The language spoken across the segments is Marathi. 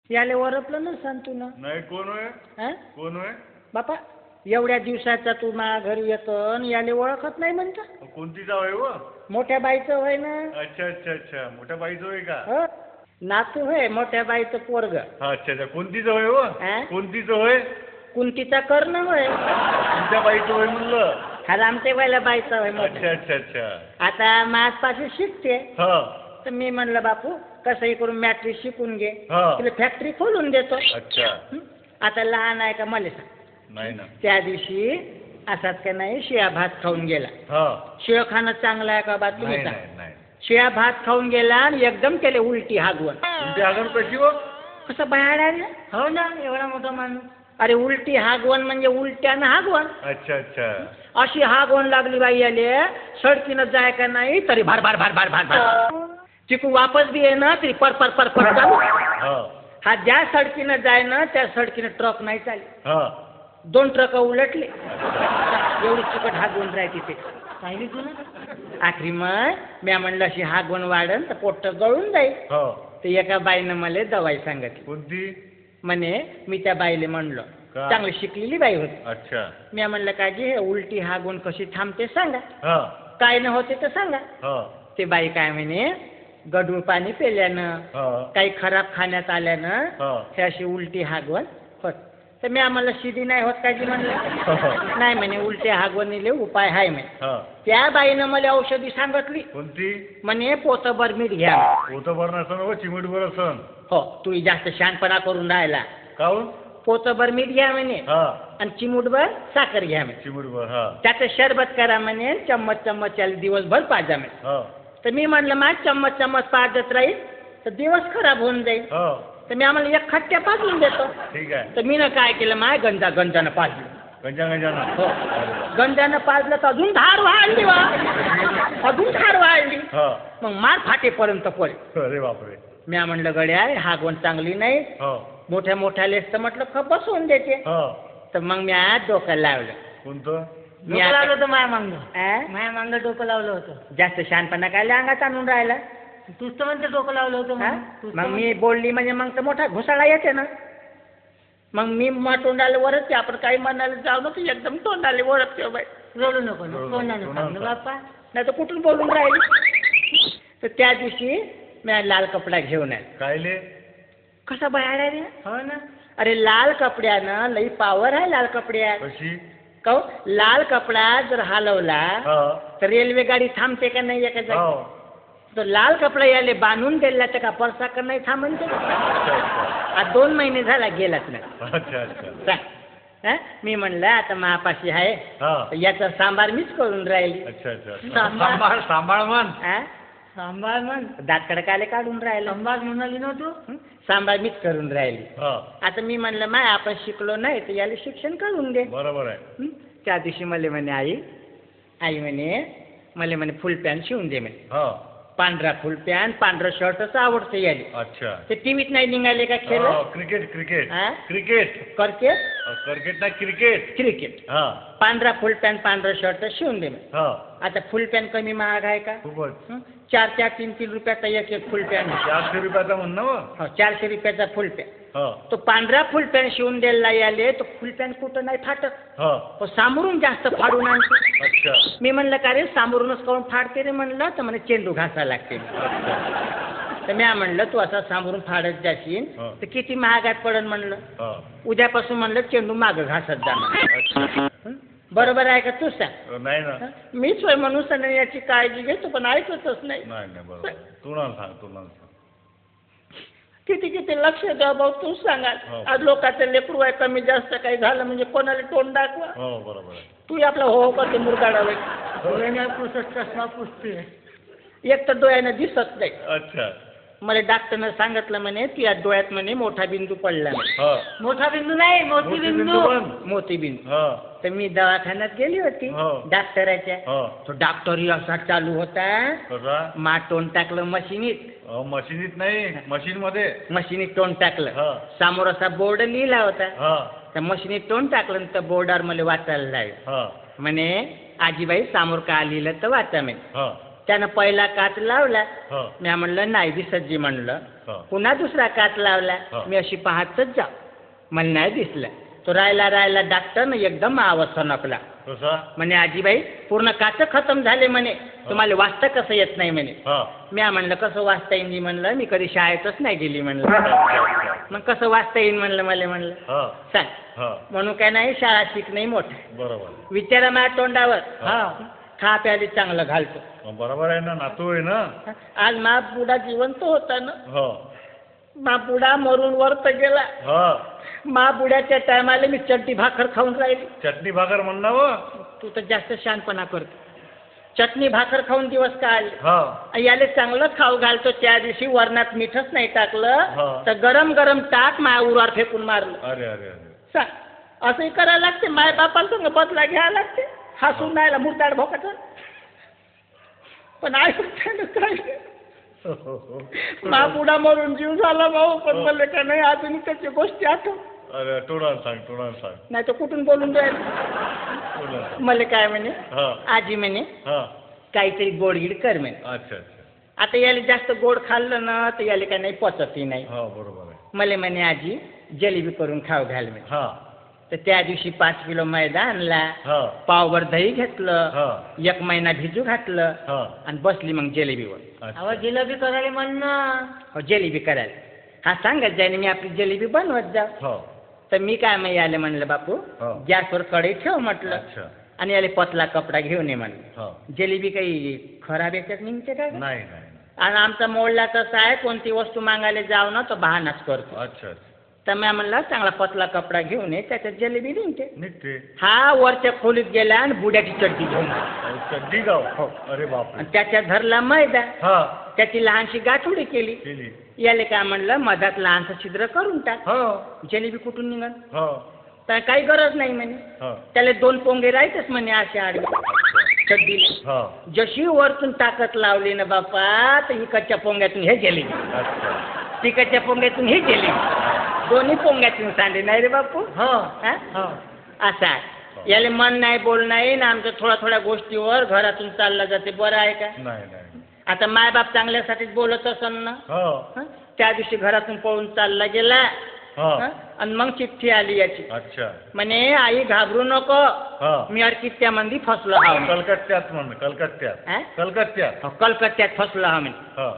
याले ओरपलं ना सांग तू ना. नाही कोण होय? हा कोण होय? बापा एवढ्या दिवसाचा तू माझ्या घरी येतो आणि याले ओळखत नाही म्हणता. कोणती जावं आहे व? मोठ्या बाईचं होय ना. अच्छा अच्छा अच्छा मोठ्या बाईचं होय का? हो नातू होय मोठ्या बाईचं पोरग. हा अच्छा अच्छा कोणतीच होय व? हा? कोणतीच होय? कुंतीचा कर्ण होय. तुमच्या बाईचं होय म्हणलं. हा रामतेबाईला बाईचा होय अच्छा मोठा. अच्छा अच्छा आता माझपाशी शिकते हा तर मी म्हणलं बापू कसंही करून मॅट्रिक शिकून घे हा तुला फॅक्टरी खोलून देतो. अच्छा हं? आता लहान आहे का मला सांग. नाही ना त्या दिवशी असाच का नाही शिळा भात खाऊन गेला. हा शिळ खाणं चांगलं आहे का बा तुम्ही नाही सांग. नाही नाही शिळा भात खाऊन गेला आणि एकदम केले उलटी हागवण. तुमची आगण कशी व? कसं बाहेर आलं. हो ना एवढा मोठा माणूस. अरे उलटी हागवण म्हणजे उलट्यानं हागवण. अच्छा अच्छा अशी हागवण लागली बाई आले सडकीनं जाय का नाही तरी भार भार भार भार भार भार चिकू वापस बी आहे ना तरी पर पर पर पर चालू. हा हा ज्या सडकीनं जाय ना त्या सडकीनं ट्रक नाही चालली. हा 2 ट्रक उलटले. एवढी चिकट हागवण राहते ते पाहिली तुला. आखरी मग म्या म्हणलं अशी हागवण वाढन तर पोट गळून जाईल. हो तर एका बाईनं मला दवाई सांगितली. कोणती? म्हणे मी त्या बाईले म्हणलो का? चांगली शिकलेली बाई होती. अच्छा मी म्हणलं काजी हे उलटी हागवण कशी थांबते सांगा. हा काय न होते तर सांगा. हा ते बाई काय म्हणे गढूळ पाणी पेल्यानं हा काही खराब खाण्यात आल्यानं हा हे अशी उलटी हागवण होत. तर मी आम्हाला शिदी नाही होत काजी म्हणलं. नाही म्हणे उलटी हागवणीले उपाय आहे म्हणे. हा त्या बाईनं मला औषधी सांगितली. कोणती? म्हणे पोतभर मीठ घ्या. होतं बरं नसन व चिमटभर असन. हो तू जास्त शहाणपणा करून राहिला. काहून? पोतभर मीठ घ्या म्हणे हा आणि चिमूटभर साखर घ्या म्हणे. चिमटभर हा त्याचं शरबत करा म्हणे चम्मच चम्मच याला दिवसभर पाजा म्हणे. हा तर मी म्हणलं माझ चम्मच चम्मच पाजत राहील तर दिवस खराब होऊन जाईल. हा तर मी आम्हाला 1 खट्ट्या पाजून देतो. ठीक आहे तर मी ना काय केलं माय गंजानं पाजलं. गंजा गंजाना हो गंजानं पाजलं तर अजून धार वाढली वा. अजून धार वाढली. हा मग मार फाटेपर्यंत पडे. अरे बापरे मी म्हणलं गड्या हागवण चांगली नाही हो मोठ्या मोठ्या लेस तर म्हटलं खप बसवून देते. हा तर मग मी आज डोकं लावलं. कोणतं? मी लावलं होतं माया मागं डोकं लावलं होतं. जास्त शहाणपणा काय अंगात आणून राहिला. तूच तर म्हणते डोकं लावलं होतं. मग मी बोलली म्हणजे मग तर मोठा घुसाळा येते ना. मग मी मग तोंडाला वरच आपण काही म्हणायला जाऊ नको एकदम तोंडाला वरच बाई रडू नको तोंडाने सांग बाप्पा नाही तर कुठून बोलून राहिली. तर त्या दिवशी मी लाल कपडा घेऊन आहे. कायले? कसा बाहेर आहे रे. हो ना अरे लाल कपड्यानं लई पावर आहे लाल कपड्यात. कशी? का लाल कपडा जर हलवला हा तर रेल्वे गाडी थांबते का नाही एका जागी. हो तर लाल कपडा याले बांधून दिला तर का परसा का नाही थांबन ते. अच्छा अच्छा आज 2 महिने झाला गेलाच नाही. अच्छा अच्छा सांग. हा? मी म्हणलं आता महापाशी आहे हा तर याचा सांबार मीच करून राहिली. अच्छा अच्छा सांभाळ सांभाळ म्हण. हा सांबार म्हण दात कडकाले काढून राहिलं. सांबार म्हणाली ना तू. सांबार मीच करून राहिली. हा आता मी म्हणलं माय आपण शिकलो नाही तर याला शिक्षण करून दे. बरोबर आहे. हं? त्या दिवशी मला म्हणे आई म्हणे मला म्हणे फुल पॅन्ट शिवून दे म्हणे. हा पांढरा फुल पॅन्ट पांढरं शर्टच आवडतं याले. अच्छा ते टीव्हीत नाही निघाले का खेळ. क्रिकेट क्रिकेट हा? क्रिकेट क्रिकेट क्रिकेट ना क्रिकेट. क्रिकेट हा पांढरा फुल पॅन्ट पांढरं शर्ट शिवून दे म्हणे. हा आता फुल पॅन्ट कमी महाग आहे का. खूपच. 4 3 रुपयाचा एक फुल पॅन्ट. 400 रुपयाचा म्हण ना व? हो 400 रुपयाचा फुल पॅन्ट. हा तो पांढरा फुल पॅन्ट शिवून द्यायला याले तो फुल पॅन्ट कुठं नाही फाटत. हा तो सामोरून जास्त फाडून आणतो. अच्छा मी म्हणलं का रे सामोरूनच काऊन फाडते रे म्हणलं तर म्हणे चेंडू घासायला लागते. तर मी म्हणलं तू असा सामोरून फाडत जाशील हा. तर किती महागात पडन म्हणलं. हा उद्यापासून म्हणलं चेंडू मागं घासत जा म्हणलं. अच्छा बरोबर आहे का तू सांग. नाही ना मीच होय म्हणून याची काळजी घेतो पण ऐकतच नाही. नाही नाही बरोबर. तू ना सांग तू ना सांग. किती किती लक्ष द्या भाऊ तू सांगा. हो. आज लोकांचं लेकरू आहे कमी जास्त काही झालं म्हणजे कोणाला तोंड दाखवा. हो बरोबर आहे. तू आपला हो करते मुरगाडावे डोळ्याने पुसत चष्मा पुसते एक तर डोळ्यानं दिसत नाही. अच्छा मला डॉक्टरनं सांगितलं म्हणे तुझ्या डोळ्यात म्हणे मोठा बिंदू पडला. हा मोठा बिंदू नाही मोती बिंदू. पण. मोती बिंदू. हा तर मी दवाखान्यात गेली होती हो. डॉक्टराच्या. हा तो डॉक्टरही असा चालू होता कसा? मा तोंड टाकलं मशिनीत. मशीनीत नाही मशीन मध्ये. मशिनीत तोंड टाकलं. हा समोर असा बोर्ड लिहिला होता. हा त्या मशिनीत तोंड टाकलं तर बोर्डावर मला वाचायला लागलं. हा म्हणे आजीबाई समोर का लिहिलं तर वाचा म्हणे. हा त्यानं पहिला काच लावला, हो मी म्हणलं नाही दिसत जी म्हणलं. हो पुन्हा दुसरा काच लावला, हो. मी अशी पाहतच जा, मला नाही दिसलं. तो राहिला डॉक्टरनं एकदम आवाज सणकला, कसा म्हणे आजीबाई पूर्ण काच खतम झाले म्हणे, तुम्हाला वाचता कसं येत नाही म्हणे. हा मी म्हणलं कसं वाचता येईन म्हणलं, मी कधी शाळेतच नाही गेली म्हणलं. मग कसं वाचता येईन म्हणलं मला म्हणलं. हा सांग हा म्हणून काय नाही, शाळा शिकणे मोठं. बरोबर विचारा माझ्या तोंडावर. हा. खा प्यायला चांगलं घालतो. मग बरोबर आहे ना, नातू आहे ना. आज मा बुडा जिवंत होता ना, हो मा बुडा मरून वरत गेला. हा मा बुड्याच्या टायमाला मी चटणी भाकर खाऊन राहिली. चटणी भाकर म्हणणं व तू तर जास्त शहाणपणा करतो. चटणी भाकर खाऊन दिवस काढले. हा याले चांगलं खाऊ घालतो. त्या दिवशी वरणात मीठच नाही टाकलं हा. तर गरम गरम टाक माझ्या उरावर फेकून मारलं. अरे अरे अरे सांग असंही करायला लागते. माय बापाला संग बदला घ्यायला लागते. हसून राहिला मुरताड भोकाचा. पण काय मा बुडा मरून जीव झाला भाऊ. पण मला का नाही अजून त्याची गोष्टी आठव. अरे तोंडानं सांग नाही तर कुठून बोलून राहील. तोंडानं. मला काय म्हणे हा आजी म्हणे हा काहीतरी गोडगीड कर म्हणे. अच्छा अच्छा आता याला जास्त गोड खाल्लं ना तर याला काय नाही पचतही नाही. हा बरोबर आहे. मला म्हणे आजी जिलेबी करून खाऊ घाल म्हणे. हा तर त्या दिवशी 5 किलो मैदा आणला, हा पावभर दही घेतलं, हा 1 महिना भिजू घातलं हा आणि बसली मग जिलेबीवर. अच्छा. जिलेबी करायला म्हणणं. हो जिलेबी करायला. हा सांगत जाईन मी आपली जिलेबी बनवत जा. हो तर मी काय मग याले म्हणलं बापू हो. गॅसवर कढई ठेव म्हटलं अच्छा आणि याले पतला कपडा घेऊन ये म्हणलं. हो जिलेबी काही खराब याच्यात निघते का? नाही नाही आणि आमचा मोडला तसा आहे, कोणती वस्तू मागायला जाऊ ना तर बहानाच करतो. अच्छा अच्छा तर मी म्हणलं चांगला पतला कपडा घेऊन ये, त्याच्यात जिलेबी निघते. निघते. हा वरच्या खोलीत गेला आणि बुड्याची चटणी घेऊन आला. चड्डी गाव हो अरे बापरे. आणि त्याच्यात धरला मैदा, हा त्याची लहानशी गाठोडी केली. केली. याले काय म्हणलं मधात लहानसं छिद्र करून टाक, हो जिलेबी कुठून निघल. हो तर काही गरज नाही म्हणे. हो त्याला 2 पोंगे राहायचंच म्हणे अशा आडवी चड्डी. हो जशी वरतून ताकद लावली ना बापा तर इकडच्या पोंग्यातून हे जिलेबी, अच्छा तिकडच्या पोंग्यातून हे जिलेबी, दोन्ही पोंग्यातून सांडे नाही रे बापू. हो हा? हो असं आहे. याले मन नाही बोल नाही ना आमच्या थोड्या गोष्टीवर घरातून चालला जाते. बरं आहे का? नाही नाही आता मायबाप चांगल्यासाठीच बोलत असन ना. हो हं? त्या दिवशी घरातून पळून चालला गेला. हो हं? आणि मग चिठ्ठी आली याची, अच्छा म्हणे आई घाबरू नको, हो मी अर्कित्यामध्ये फसलो हा म्हणे. कलकत्त्यात म्हण कलकत्त्यात हं? कलकत्त्यात कलकत्त्यात फसलो हा म्हणे. हो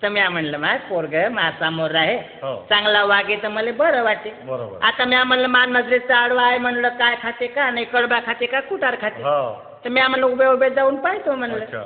तर मी म्हणलं माय पोरग माझ्या समोर आहे, हो चांगला वागे तर मला बरं वाटे. बरोबर आता मी म्हणलं मा नजरेचा आडवा आहे म्हणलं, काय खाते का नाही, कडबा खाते का कुटार खाते. हो तर मी म्हणलं उभे जाऊन पाहतो म्हणलं. अच्छा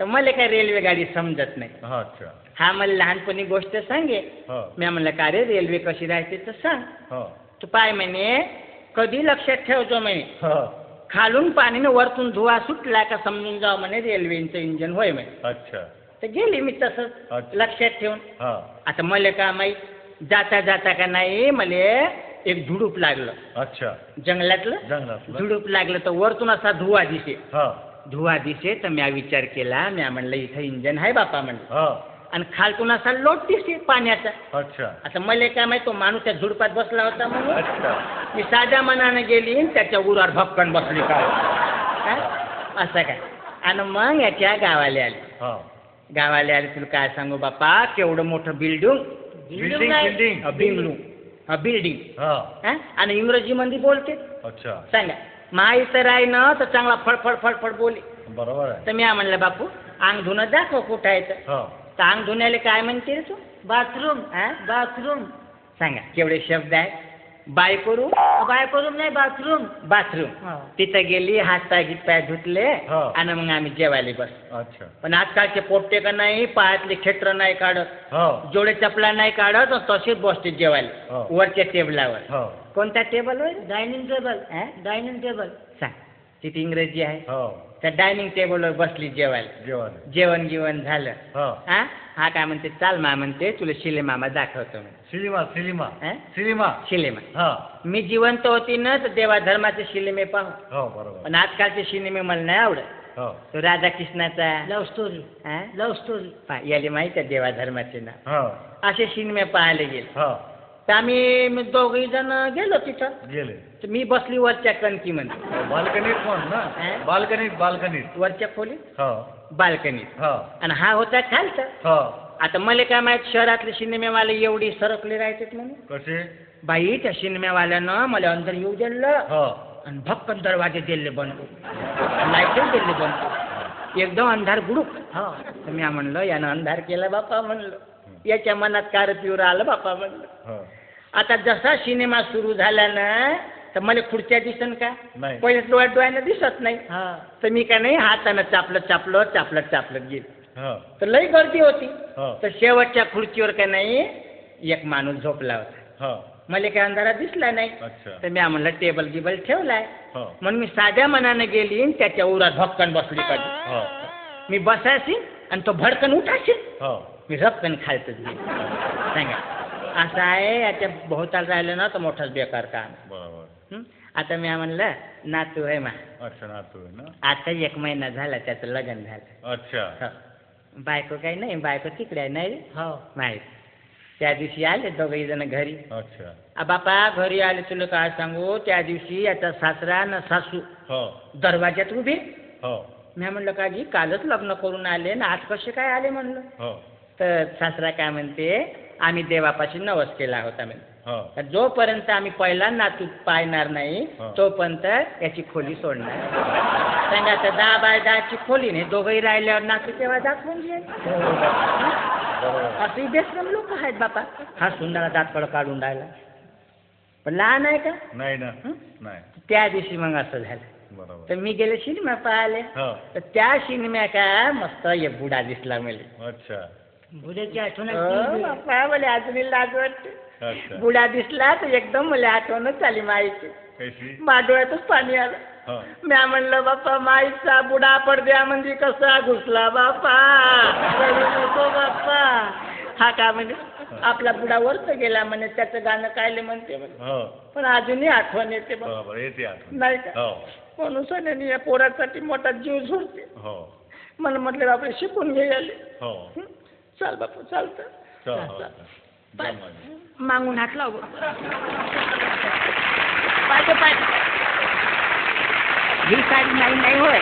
तर मला काय रेल्वे गाडी समजत नाही. हा अच्छा हा मला लहानपणी गोष्ट सांगे. हो मी म्हणलं का रे रेल्वे कशी राहते तर सांग. हो तू पाय म्हणे कधी लक्षात ठेवतो म्हणे, हो खालून पाणीनं वरतून धुवा सुटला का समजून जाव म्हणे रेल्वेचं इंजन होय म्हणे. अच्छा तर गेली मी तसंच अच्छा. लक्षात ठेवून. हा आता मला का माहीत जाता का नाही मला एक झुडूप लागलं अच्छा जंगलातलं. जंगलातलं झुडूप लागलं तर वरतून असा धुवा दिसे. हा धुवा दिसे तर मी विचार केला, मी म्हणलं इथं इंजन आहे बापा म्हणलं. हा आणि खालतून असा लोट दिसे पाण्याचा. अच्छा आता मला काय माहित तो माणूस त्या झुडपात बसला होता म्हणून अच्छा मी साध्या मनाने गेली आणि त्याच्या उरावर भपकन बसली का असं काय. आणि मग याच्या गावाला आले. हा गावाला आले तुला काय सांगू बापा, केवढं मोठं बिल्डिंग बिल्डिंग बिल्डिंग हा आणि इंग्रजीमध्ये बोलते. अच्छा सांगा माई तर आहे ना तर चांगला फडफड बोली. बरोबर आहे. तर मी म्हणलं बापू अंग धुणं दाखव कुठं आहे तर. हो अंग धुण्याला काय म्हणते रे तू? बाथरूम. बाथरूम सांगा केवढे शब्द आहे. बायकोरूम नाही बाथरूम. तिथं गेली, हात पाय पाय धुतले हो. आणि मग आम्ही जेवायला बस. अच्छा पण आजकालचे पोट्टे का नाही पायातले खेटर नाही काढत, हो जोडे चपला नाही काढत, तसेच बसते जेवायला हो. वरच्या टेबलावर. हो कोणत्या टेबलवर? Dining table. सांग तिथे इंग्रजी आहे. हो त्या डायनिंग टेबलवर बसली जेवायला. जेवण जेवण झालं. हो हा काय म्हणते चाल मा म्हणते तुला शिले मामा दाखवतो. सिनेमा सिनेमा हं? सिनेमा शिलेमा. हा मी जिवंत होती ना तर देवा धर्माचे शिलेमे पाहू. हो बरोबर पण आजकालचे सिनेमे मला नाही आवडत. हो तो राधा कृष्णाचा लव्ह स्टोरी याले माहिती आहे देवा धर्माचे नाव. हो असे सिनेमे पाहायला गेले. हो तर आम्ही दोघही जण गेलो तिथं. गेले तर मी बसली वरच्या कणकीमध्ये. बाल्कनीत कोण ना हा? बाल्कनीत वरच्या खोलीत हो बाल्कनीत. हो आणि हा होता खालचा. हो आता मला काय माहित शहरातले सिनेमेवाले एवढी सरकले राहतात म्हणून. कसे बाई त्या सिनेमावाल्यानं मला अंदर येऊ दिलं हो आणि भक्कन दरवाजे दिले बंद, लाईट दिले बंद, एकदम अंधार गुडूक. हा तर मी म्हणलं यानं अंधार केला बापा म्हणलं, याच्या मनात कार पिवर आलं बापा म्हणलं. हो आता जसा सिनेमा सुरू झाला ना तर मला खुर्च्या दिसन का नाही पहिले डोळ्यानं दिसत नाही. तर मी का नाही हातानं चापलत गेली. हो तर लई गर्दी होती. हो तर शेवटच्या खुर्चीवर का नाही एक माणूस झोपला होता. हो मला काय अंधारात दिसला नाही. अच्छा तर मी म्हणलं टेबल गिबल ठेवलाय हो म्हणून मी साध्या मनानं गेली आणि त्याच्या उरात भक्कन बसली कधी. हो मी बसायची आणि तो भडकन उठायची. हो मी रक्कन खालतच गेली. सांगा असं आहे याच्या भोवताल राहिलं ना तर मोठाच बेकार काम. बरोबर हं? आता मी म्हणलं नातू आहे मा, अच्छा नातू आहे ना. आता 1 महिना झाला त्याचं लग्न झालं. अच्छा हो. बायको काही नाही, बायको तिकडे आहे नाही हो माहीत. त्या दिवशी आले दोघही जण घरी. अच्छा बापा घरी आले तुला काय सांगू, त्या दिवशी याचा सासरा न सासू हो दरवाज्यात उभे. हो मी म्हणलं का जी कालच लग्न करून आले ना आज कसे काय आले म्हणलं. हो तर सासरा काय म्हणते आम्ही देवापाशी नवस केला होता म्हणजे. हो तर जोपर्यंत आम्ही पहिला नातू पाहणार नाही हो. तोपर्यंत याची खोली सोडणार. सांगा तर 10 बाय 10ची खोली नाही, दोघंही राहिल्यावर नातू तेव्हा दाखवून घ्या. बरोबर असंही बेसरम लोक आहेत बापा. हा सुंदर दातकड काढून राहिला पण लहान आहे का. नाही ना हं? नाही त्या दिवशी मग असं झालं. बरोबर तर मी गेले सिनेमा पाहायला. हो तर त्या सिनेमा काय मस्त एक बुडा दिसला मला. अच्छा बुड्याची आठवण बापा मला अजूनही लाज वाटते. अच्छा बुडा दिसला तर एकदम मला आठवणच आली माईची. कशी डोळ्यातच पाणी आलं. हो म्या म्हणलं बापा माईचा बुडा पडद्या म्हणजे कसा घुसला बापा, रडू नको बापा. हा का म्हणजे आपला बुडा वरच गेला म्हणे, त्याचं गाणं कायले म्हणते म्हणे. हो पण अजूनही आठवण येते बाबा. बरोबर येते आठवण नाही का हो म्हणून सण्याने या पोरासाठी मोठा जीव झोडते. हो मला म्हटलं बापरे शिकून घ्यायले. हो चाल बापू चालतं. चल हा, हो चाल. जमलं. मागून हात लाव पाहिजे पाहिजे. ही साडी नाही होय.